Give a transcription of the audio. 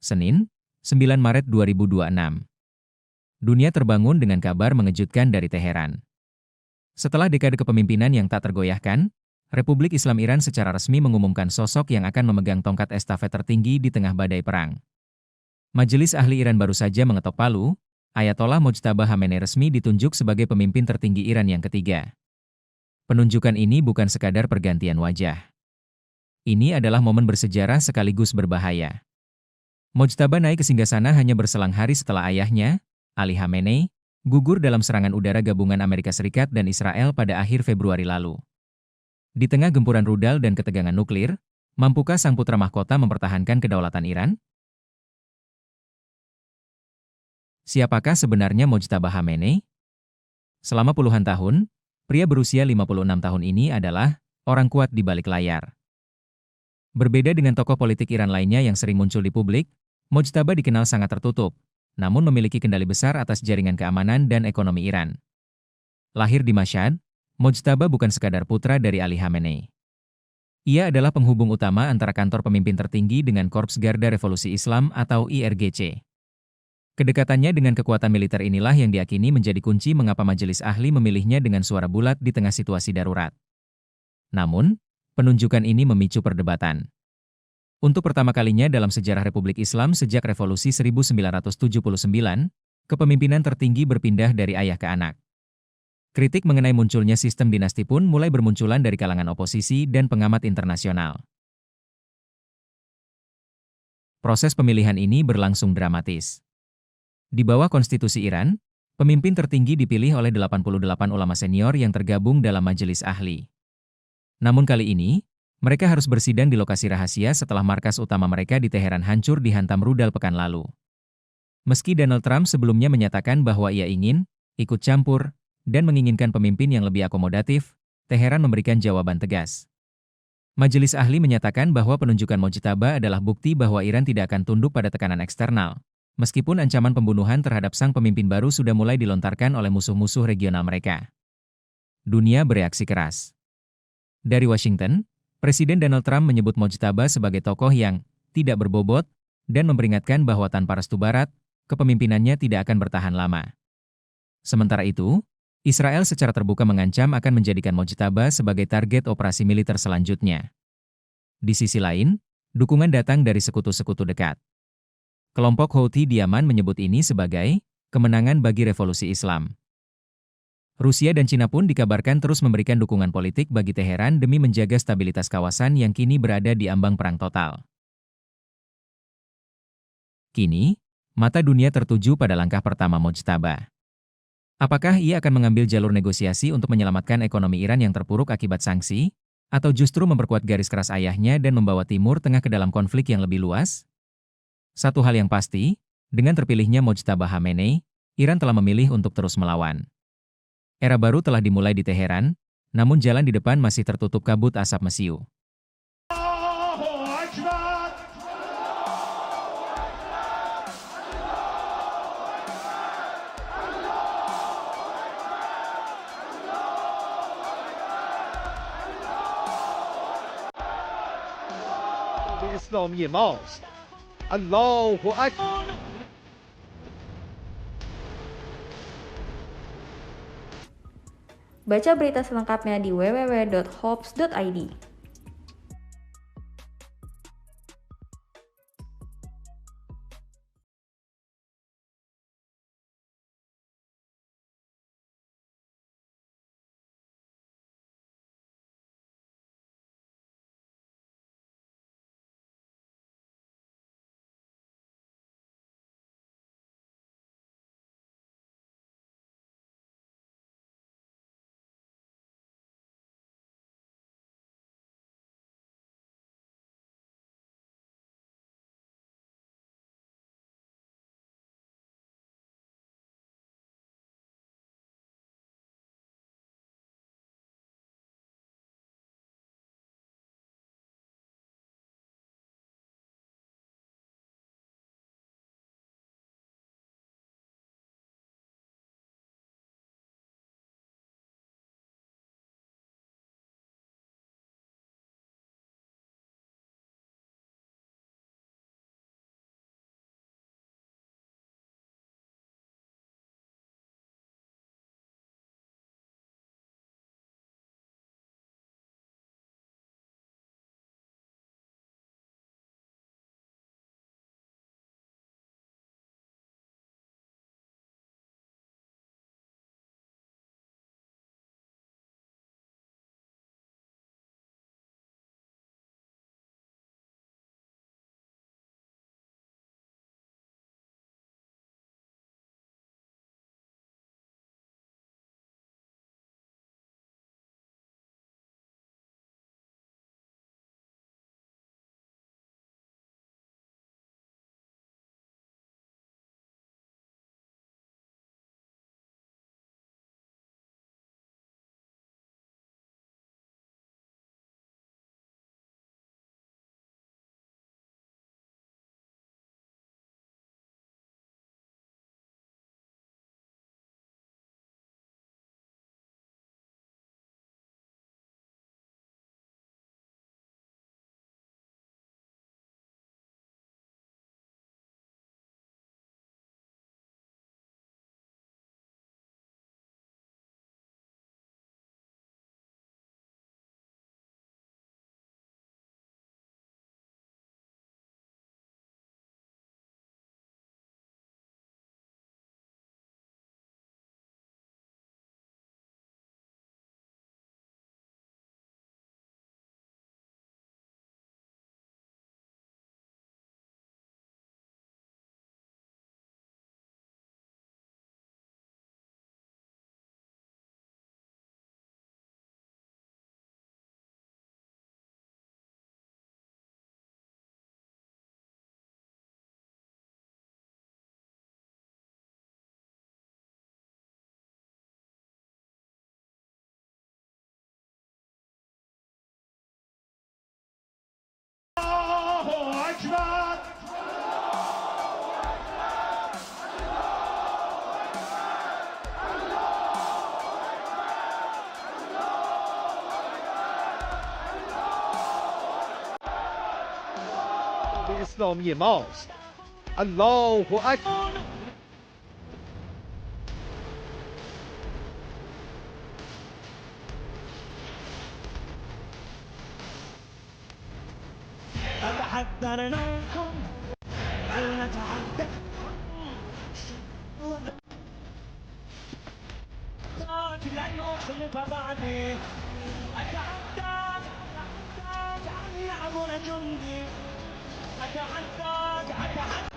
Senin, 9 Maret 2026. Dunia terbangun dengan kabar mengejutkan dari Teheran. Setelah dekade kepemimpinan yang tak tergoyahkan, Republik Islam Iran secara resmi mengumumkan sosok yang akan memegang tongkat estafet tertinggi di tengah badai perang. Majelis Ahli Iran baru saja mengetok palu, Ayatollah Mojtaba Khamenei resmi ditunjuk sebagai pemimpin tertinggi Iran yang ketiga. Penunjukan ini bukan sekadar pergantian wajah. Ini adalah momen bersejarah sekaligus berbahaya. Mojtaba naik ke singgasana hanya berselang hari setelah ayahnya, Ali Khamenei, gugur dalam serangan udara gabungan Amerika Serikat dan Israel pada akhir Februari lalu. Di tengah gempuran rudal dan ketegangan nuklir, mampukah sang putra mahkota mempertahankan kedaulatan Iran? Siapakah sebenarnya Mojtaba Khamenei? Selama puluhan tahun, pria berusia 56 tahun ini adalah orang kuat di balik layar. Berbeda dengan tokoh politik Iran lainnya yang sering muncul di publik, Mojtaba dikenal sangat tertutup, namun memiliki kendali besar atas jaringan keamanan dan ekonomi Iran. Lahir di Mashhad, Mojtaba bukan sekadar putra dari Ali Khamenei. Ia adalah penghubung utama antara kantor pemimpin tertinggi dengan Korps Garda Revolusi Islam atau IRGC. Kedekatannya dengan kekuatan militer inilah yang diyakini menjadi kunci mengapa majelis ahli memilihnya dengan suara bulat di tengah situasi darurat. Namun, penunjukan ini memicu perdebatan. Untuk pertama kalinya dalam sejarah Republik Islam sejak Revolusi 1979, kepemimpinan tertinggi berpindah dari ayah ke anak. Kritik mengenai munculnya sistem dinasti pun mulai bermunculan dari kalangan oposisi dan pengamat internasional. Proses pemilihan ini berlangsung dramatis. Di bawah konstitusi Iran, pemimpin tertinggi dipilih oleh 88 ulama senior yang tergabung dalam majelis ahli. Namun kali ini, mereka harus bersidang di lokasi rahasia setelah markas utama mereka di Teheran hancur dihantam rudal pekan lalu. Meski Donald Trump sebelumnya menyatakan bahwa ia ingin ikut campur dan menginginkan pemimpin yang lebih akomodatif, Teheran memberikan jawaban tegas. Majelis ahli menyatakan bahwa penunjukan Mojtaba adalah bukti bahwa Iran tidak akan tunduk pada tekanan eksternal, meskipun ancaman pembunuhan terhadap sang pemimpin baru sudah mulai dilontarkan oleh musuh-musuh regional mereka. Dunia bereaksi keras. Dari Washington, Presiden Donald Trump menyebut Mojtaba sebagai tokoh yang tidak berbobot dan memperingatkan bahwa tanpa restu Barat, kepemimpinannya tidak akan bertahan lama. Sementara itu, Israel secara terbuka mengancam akan menjadikan Mojtaba sebagai target operasi militer selanjutnya. Di sisi lain, dukungan datang dari sekutu-sekutu dekat. Kelompok Houthi di Yaman menyebut ini sebagai kemenangan bagi revolusi Islam. Rusia dan Cina pun dikabarkan terus memberikan dukungan politik bagi Teheran demi menjaga stabilitas kawasan yang kini berada di ambang perang total. Kini, mata dunia tertuju pada langkah pertama Mojtaba. Apakah ia akan mengambil jalur negosiasi untuk menyelamatkan ekonomi Iran yang terpuruk akibat sanksi, atau justru memperkuat garis keras ayahnya dan membawa Timur Tengah ke dalam konflik yang lebih luas? Satu hal yang pasti, dengan terpilihnya Mojtaba Khamenei, Iran telah memilih untuk terus melawan. Era baru telah dimulai di Teheran, namun jalan di depan masih tertutup kabut asap mesiu. اسلامی ماست الله اکبر. Baca berita selengkapnya di www.hops.id. بإسلامی ماست. الله أكبر. حذرناكم أن نتعدى لن نخلف بعدي أتعدى أن يعبر جندي أتعدى